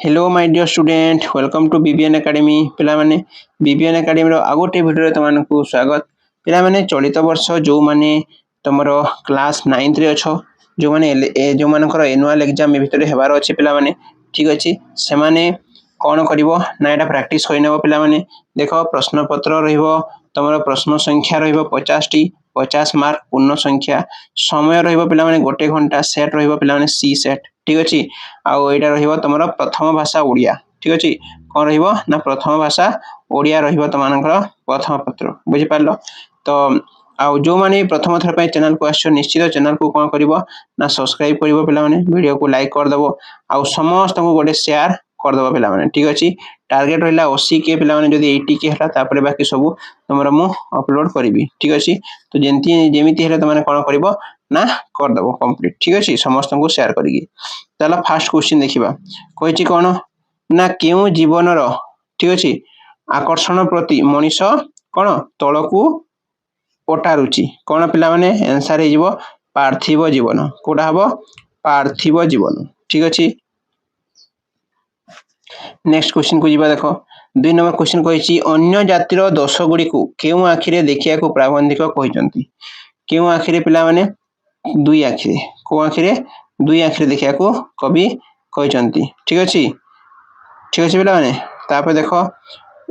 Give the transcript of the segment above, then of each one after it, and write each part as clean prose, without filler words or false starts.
Hello my dear student welcome to BBN Academy पिला माने BBN Academy रो आगोटे वीडियो रे तमानकु स्वागत पिला माने चलित वर्ष जो माने तमरो क्लास 9th रे अछो जो माने जो मानकर एनुअल एग्जाम भितर हेबार अछि पिला माने ठीक अछि से माने कोन करिवो ना एटा प्रैक्टिस होई नेबो पिला माने देखो प्रश्न पत्र रहिबो तमरो प्रश्न संख्या रहिबो 50 टी 50 मार्क पूर्ण संख्या समय रहिबो पिला माने गोटे घंटा सेट रहिबो पिला माने सी सेट ठीक अछि आउ एटा रहिबो तमरो प्रथम भाषा ओडिया ठीक अछि कोन रहिबो ना प्रथम भाषा ओडिया रहिबो तमानकर प्रथम पत्र बुझि पारलो तो आउ जो माने प्रथम थर पे चैनल को आछो निश्चित चैनल को कोन करिवो ना सब्सक्राइब करिवो पिला माने वीडियो को लाइक कर दबो आउ समस्त को गोटे शेयर कर दबो पिला माने ठीक अछि टारगेट रहिला 80 के पिला माने जदी 80 के हला तापरे बाकी सब तमरा मु अपलोड करिवि ठीक अछि तो जेमिति हेले तमाने कोन करिवो ना कर दबो कंप्लीट ठीक अछि समस्त को शेयर करिगी तला फर्स्ट क्वेश्चन देखिबा कहिछि कोन ना केउ जीवनर ठीक अछि आकर्षण प्रति मनीष कोन तळकू ओटारुची कोन पिला माने आंसर हे जिवो पार्थिव जीवन कोडा हबो पार्थिव जीवन ठीक अछि नेक्स्ट क्वेश्चन को जिबा देखो 2 नंबर क्वेश्चन कहिछि अन्य जातिर दोष गुडी को केउ आखिरे देखिया को प्राबंधिक कहिसंती केउ आखिरे पिला माने दुई आखिरे को आखिरे दुई आखिरे देखिया को कवि कहिसंती ठीक अछि पिला माने तापर देखो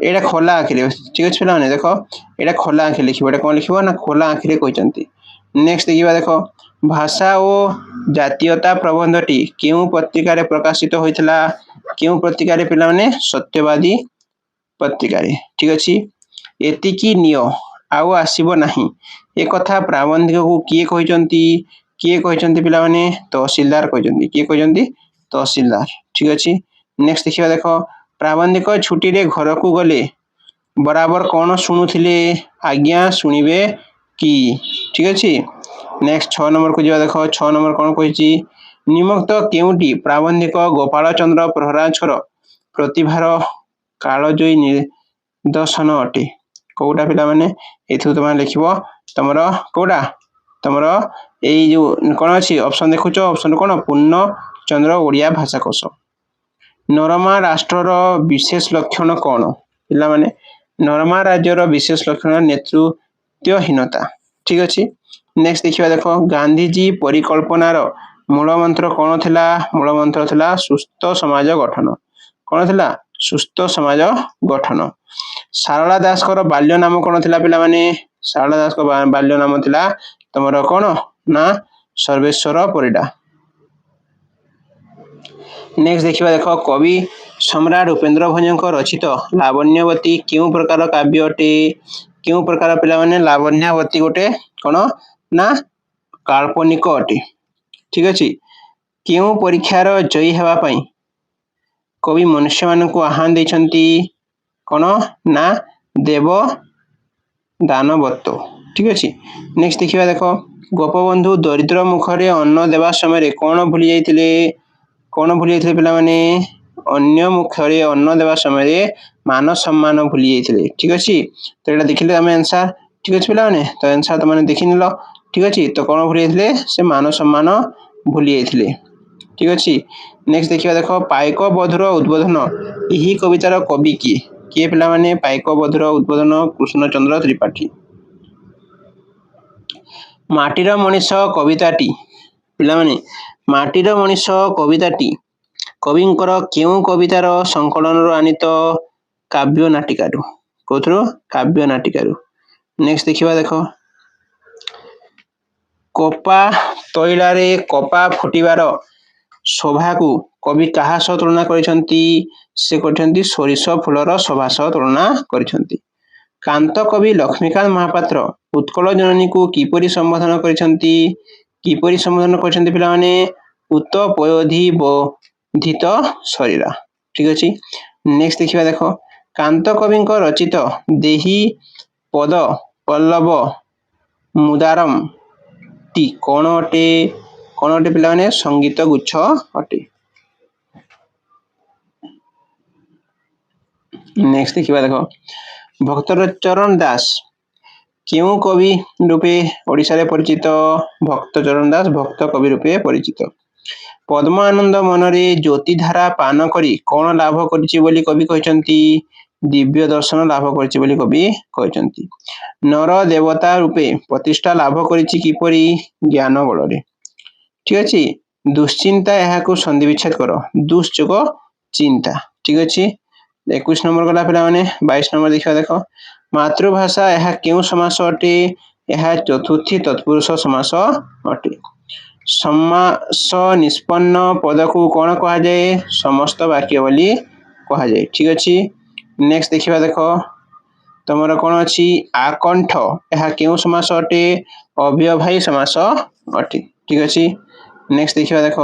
एटा खोला आखिरे ठीक अछि पिला माने देखो एटा खोला आखिरे लिखिबो एटा कोन लिखिबो ना खोला आखिरे कहिसंती नेक्स्ट देखिबा देखो भाषा ओ जातीयता प्रबंधटी केउ पत्रिका रे प्रकाशित होइतला केउ पत्रिका रे पिला माने सत्यवादी पत्रिका रे ठीक अछि एति की नियो आउ आसीबो नाही ए कथा प्राबंधिक को किए कहिसंती पिला माने तहसीलदार कहिसंती किए कहिसंती तहसीलदार ठीक अछि नेक्स्ट देखिबा देखो प्राबंधिक छुट्टी रे घर को गले बराबर कोन सुनुथिले आज्ञा सुनिबे की ठीक अछि नेक्स्ट 6 नंबर को जिबा देखो 6 नंबर कोन कहिछि निम्नलिखित केउटी प्राबंधिक गोपाल चंद्र प्रहराजकर प्रतिभार कालजयी निदर्शन अटे कोटा पिला माने एथु तमा लिखिबो तमरो कोडा तमरो एई जो कोन अछि ऑप्शन देखुचो ऑप्शन कोन पूर्ण चंद्र ओडिया भाषा कोश नरमा राष्ट्रर विशेष लक्षण कोन पिला माने नरमा राज्यर विशेष लक्षण नेतृत्वहीनता ठीक अछि नेक्स्ट देखिबा देखो गांधी जी परिकल्पनार मूल मंत्र कोन थिला मूल मंत्र थिला सुस्थ समाज गठन कोन थिला सुस्थ समाज गठन शारदा दास को बाल्य नाम कोन थिला पिला माने शारदा दास को बाल्य नाम थिला तमरो कोन ना सर्वेश्वर परिडा नेक्स्ट देखिबा देखो कवि सम्राट उपेंद्र भंजक रचित लावण्यवती केउ प्रकार काव्य अटे केउ प्रकार पिला माने लावण्यवती गोटे कोन ना काल्पनिक अटे ठीक अछि केउ परीक्षार जयी हेबा पई कवि मनुष्य मान को आह्वान दैछंती कोन ना देव दानवत्व ठीक अछि नेक्स्ट देखिबा देखो गोपबंधु दरिद्र मुखरे अन्न देवा समय कोन भूली जाइथिले पिला माने अन्य मुखरे अन्न देवा समय मान सम्मान भूली जाइथिले ठीक अछि तो एटा देखिले हम आंसर ठीक अछि पिला माने तो आंसर त माने देखिनिलो ठीक अछि तो कोन भूली जाइथिले से मान सम्मान भूली जाइथिले ठीक अछि नेक्स्ट देखिबा देखो पाइक बधुर उद्बोधन एही कवितार कवि किए पिला माने पाइक बधुर उद्बोधन कृष्णचंद्र त्रिपाठी माटीर मनीष कविताटी पिला माने माटीर मनीष कविताटी कविंकर केउ कवितार संकलन आनित काव्य नाटिकारु कोथरो काव्य नाटिकारु नेक्स्ट देखिबा देखो कोपा तैला रे कोपा फुटिबार शोभा को कवि कहा सह तुलना करिसंती से करिसंती सोरिष फुलर शोभा सह तुलना करिसंती कांत कवि लक्ष्मीकांत महापात्र उत्कल जननी को किपरि संबोधन करिसंती पिला माने उत पयोधि बोधित शरीरा ठीक अछि नेक्स्ट देखिबा देखो कांत कवि को रचित देही पद पल्लव मुदारम टी कोन अटे पिला माने संगीत गुच्छ अटे नेक्स्ट देखिबा देखो भक्तचरण दास केउ कवि रूपे ओडिसा रे परिचित भक्तचरण दास भक्त कवि रूपे परिचित ପଦ୍ମ ଆନନ୍ଦ ମନରେ ଜ୍ୟୋତିଧାରା ପାନ କରି କ'ଣ ଲାଭ କରିଛି ବୋଲି କବି କହିଛନ୍ତି? ଦିବ୍ୟ ଦର୍ଶନ ଲାଭ କରିଛି ବୋଲି କବି କହିଛନ୍ତି। ନର ଦେବତା ରୂପେ ପ୍ରତିଷ୍ଠା ଲାଭ କରିଛି କିପରି? ଜ୍ଞାନ ବଳରେ। ଠିକ ଅଛି। ଦୁଶ୍ଚିନ୍ତା ଏହାକୁ ସନ୍ଧି ବିଚ୍ଛେଦ କର। ଦୁଶ୍ଚୋଗ ଚିନ୍ତା। ଠିକ ଅଛି। 21 ନମ୍ବର ଗଲା ପିଲାମାନେ। 22 ନମ୍ବର ଦେଖିବା ଦେଖ। ମାତୃଭାଷା ଏହା କେଉଁ ସମାସ ଅଟେ? ଏହା ଚତୁର୍ଥୀ ତତ୍ପୁରୁଷ ସମାସ ଅଟେ। ସମାସ ନିଷ୍ପନ୍ନ ପଦକୁ କ'ଣ କୁହାଯାଏ? ସମସ୍ତ ବାକ୍ୟ ବୋଲି କୁହାଯାଏ। ଠିକ ଅଛି। ନେକ୍ସଟ ଦେଖିବା ଦେଖ। ତମର କ'ଣ ଅଛି? ଆକଣ୍ଠ ଏହା କେଉଁ ସମାସ ଅଟେ? ଅବ୍ୟୟଭାଇ ସମାସ ଅଟେ। ଠିକ ଅଛି। ନେକ୍ସଟ ଦେଖିବା ଦେଖ।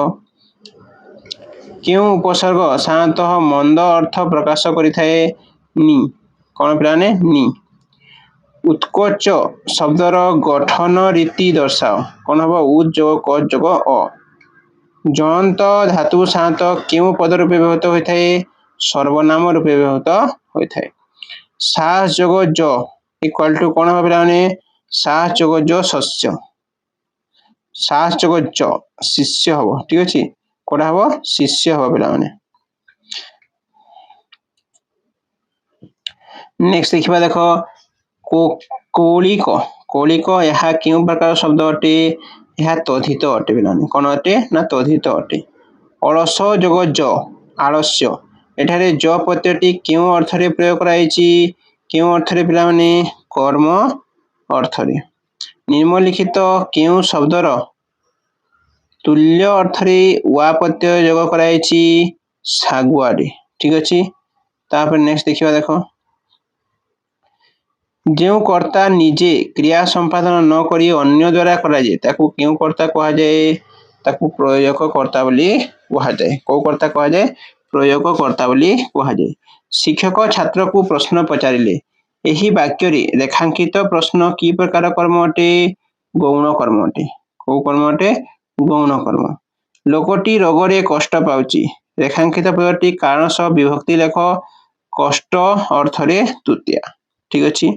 କେଉଁ ଉପସର୍ଗ ସାଧାରଣତଃ ମନ୍ଦ ଅର୍ଥ ପ୍ରକାଶ କରିଥାଏ? ନି। କ'ଣ ପିଲାମାନେ? ନି। ଉତ୍କୋଚ ଶବ୍ଦର ଗଠନ ରୀତି ଦର୍ଶାଅ। କ'ଣ ହବ? ଉତ୍ ଯୋଗ କ ଯୋଗ ଅ। ଜଳନ୍ତ ଧାତୁ ସାଧାରଣତଃ କେଉଁ ପଦ ରୂପେ ବ୍ୟବହୃତ ହୋଇଥାଏ? ସର୍ବନାମ ରୂପେ ବ୍ୟବହୃତ ହୋଇଥାଏ। ସାହସ ଯୋଗ ଜ ଇକ୍ୱାଲ ଟୁ କ'ଣ ହବ ପିଲାମାନେ? ସାହସ ଯୋଗ ଜ ଶସ୍ୟ। ସାହସ ଯୋଗ ଜ ଶିଷ୍ୟ ହବ। ଠିକ ଅଛି। କ'ଣ ହବ? ଶିଷ୍ୟ ହବ ପିଲାମାନେ। ନେକ୍ସଟ ଦେଖିବା ଦେଖ। କୌଳିକ। କୌଳିକ ଏହା କେଉଁ ପ୍ରକାର ଶବ୍ଦ ଅଟେ? ଏହା ତଦ୍ଧିତ ଅଟେ ପିଲାମାନେ। କ'ଣ ଅଟେ? ନା ତଦ୍ଧିତ ଅଟେ। ଅଳସ ଯୋଗ ଜ ଆଳସ୍ୟ। ଏଠାରେ ଜ ପ୍ରତ୍ୟୟଟି କେଉଁ ଅର୍ଥରେ ପ୍ରୟୋଗ କରାଯାଇଛି? କେଉଁ ଅର୍ଥରେ ପିଲାମାନେ? କର୍ମ ଅର୍ଥରେ। ନିମ୍ନଲିଖିତ କେଉଁ ଶବ୍ଦର ତୁଲ୍ୟ ଅର୍ଥରେ ୱା ପ୍ରତ୍ୟୟ ଯୋଗ କରାଯାଇଛି? ଶାଗୁଆରେ। ଠିକ ଅଛି। ତାପରେ ନେକ୍ସଟ ଦେଖିବା ଦେଖ। ଯେଉଁ କର୍ତ୍ତା ନିଜେ କ୍ରିୟା ସମ୍ପାଦନ ନ କରି ଅନ୍ୟ ଦ୍ୱାରା କରାଯାଏ ତାକୁ କେଉଁ କର୍ତ୍ତା କୁହାଯାଏ? ତାକୁ ପ୍ରୟୋଜକ କର୍ତ୍ତା ବୋଲି କୁହାଯାଏ। କେଉଁ କର୍ତ୍ତା କୁହାଯାଏ? ପ୍ରୟୋଗ କର୍ତ୍ତା ବୋଲି କୁହାଯାଏ। ଶିକ୍ଷକ ଛାତ୍ରକୁ ପ୍ରଶ୍ନ ପଚାରିଲେ। ଏହି ବାକ୍ୟରେ ରେଖାଙ୍କିତ ପ୍ରଶ୍ନ କି ପ୍ରକାର କର୍ମ ଅଟେ? ଗୌଣ କର୍ମ ଅଟେ। କେଉଁ କର୍ମ ଅଟେ? ଗୌଣ କର୍ମ। ଲୋକଟି ରୋଗରେ କଷ୍ଟ ପାଉଛି। ରେଖାଙ୍କିତ ପଦଟି କାରଣ ସହ ବିଭକ୍ତି ଲେଖ। କଷ୍ଟ ଅର୍ଥରେ ତୃତୀୟା। ଠିକ ଅଛି।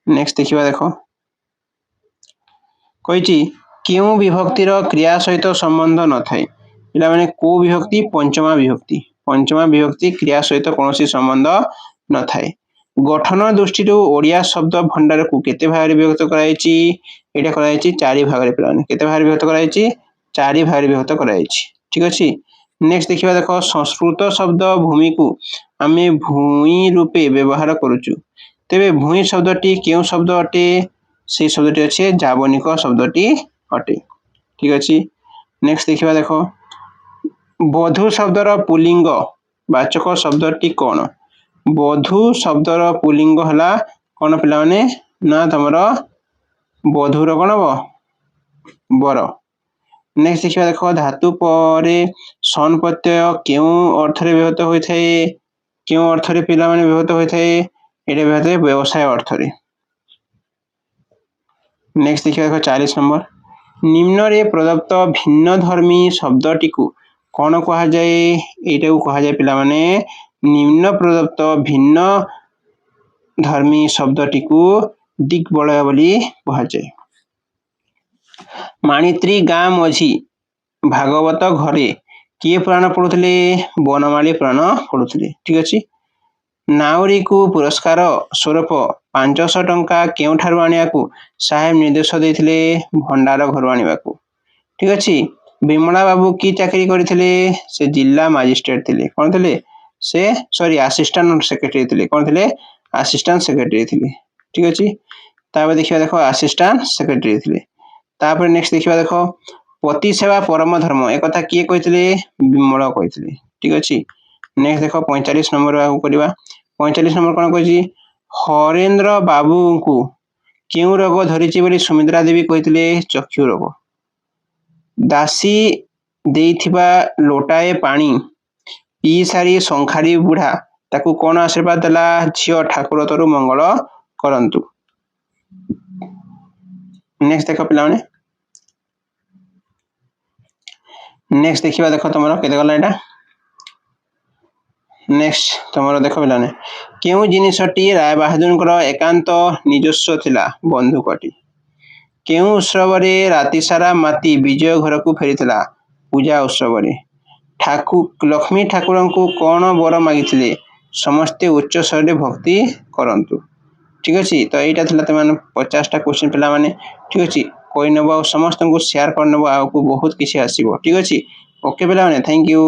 ନେକ୍ସଟ ଦେଖିବା ଦେଖ। କହିଛି କେଉଁ ବିଭକ୍ତିର କ୍ରିୟା ସହିତ ସମ୍ବନ୍ଧ ନଥାଏ? ପିଲାମାନେ କୋଉ ବିଭକ୍ତି? ପଞ୍ଚମା ବିଭକ୍ତି। ପଞ୍ଚମା ବିଭକ୍ତି କ୍ରିୟା ସହିତ କୌଣସି ସମ୍ବନ୍ଧ ନଥାଏ। ଗଠନ ଦୃଷ୍ଟିରୁ ଓଡ଼ିଆ ଶବ୍ଦ ଭଣ୍ଡାରକୁ କେତେ ଭାଗରେ ବିଭକ୍ତ କରାଯାଇଛି? ଏଇଟା କରାଯାଇଛି 4 ଭାଗରେ ପିଲାମାନେ। କେତେ ଭାଗରେ ବିଭକ୍ତ କରାଯାଇଛି? 4 ଭାଗରେ ବିଭକ୍ତ କରାଯାଇଛି। ଠିକ ଅଛି। ନେକ୍ସଟ ଦେଖିବା ଦେଖ। ସଂସ୍କୃତ ଶବ୍ଦ ଭୂମିକୁ ଆମେ ଭୂଇଁ ରୂପେ ବ୍ୟବହାର କରୁଛୁ। ତେବେ ଭୂଇଁ ଶବ୍ଦଟି କେଉଁ ଶବ୍ଦ ଅଟେ? সেই শব্দটি আছে যাবনিক শব্দটি অটে। ঠিক আছে। নেক্সট ଦେଖିବା ଦେଖ। বধূ শব্দর পুলিঙ্গ বাচক শব্দটি কোন? বধূ শব্দর পুলিঙ্গ হলা কোন পিলাମାନେ? না ତମର বধূর কোন হব? বর। নেক্সট ଦେଖିବା ଦେଖ। ধাতু পরে সন প্রত্যয় কেউ অর্থরে ব্যবহৃত ହୋଇଥାଏ? কেউ অর্থরে পিলাମାନେ ব্যবহৃত ହୋଇଥାଏ? এটা ব্যবহৃত হয় ব্যবসায় অর্থরে। नेक्स्ट देखिए देखो 40 नंबर। निम्न प्रदत्त भिन्न धर्मी शब्दटी को कौन कहा जाए? एटा को कहा जाए पिला माने निम्न प्रदत्त भिन्न धर्मी शब्दटी को दिग्बलय बोली कहा जाए। माणित्री गाँ मझी भागवत घरे किए पुराण पढ़ुले? बनमाली पुराण पढ़ुले। ठीक अच्छे। नाउरी को पुरस्कार स्वरूप 500 टंका केउठारु आनिया को साहेब निर्देश देथिले? भंडार घर आनिबा को। ठीक अच्छे। विमला बाबू की चाकरी करथिले? से जिला मजिस्ट्रेट थिले। कोन थिले? से सॉरी असिस्टेंट सेक्रेटरी थिले। कोन थिले? असिस्टेंट सेक्रेटरी थिले। ठीक अच्छे। तापर देखिबा देखो असिस्टेंट सेक्रेटरी थिले। तापर नेक्स्ट देखिबा देखो पति सेवा परम धर्म ए कथा किए कहिथिले? विमला कहिथिले। ठीक अच्छे। नेक्स्ट देखो 45 नंबर आगु करबा। 45 नंबर कोन कहछि? हरेंद्र बाबू को केउ रोग धरिछि बोली सुमित्रा देवी कहिथिले? चक्षु रोग। दासी देइथिबा लोटाए पानी पी सारी संखारी बुढ़ा ताकू कोन आशीर्वाद देला? झियो ठाकुर तरु मंगल करंतु। नेक्स्ट देखो पिलाने। नेक्स्ट देखिबा देखो तमरो केते गला एटा। नेक्स्ट तमरो देखो पिलाने। केउ जिनिसटी राय बहादुरकर एकांत निजस्व थिला? बंधुकटी। केउ उत्सव रे राति सारा माती विजय घर को फेरिथिला? पूजा उत्सव लक्ष्मी ठाकुर को कौन वर मागिथिले समस्ते उच्च स्वर भक्ति करंतु। ठीक अच्छे तो यहाँ था तुम 50टा क्वेश्चन पिला माने ठीक अच्छे कोई नब समस्त को शेयर कर नब आपको बहुत किसी आसो ठीक अच्छे ओके पिला माने थैंक यू।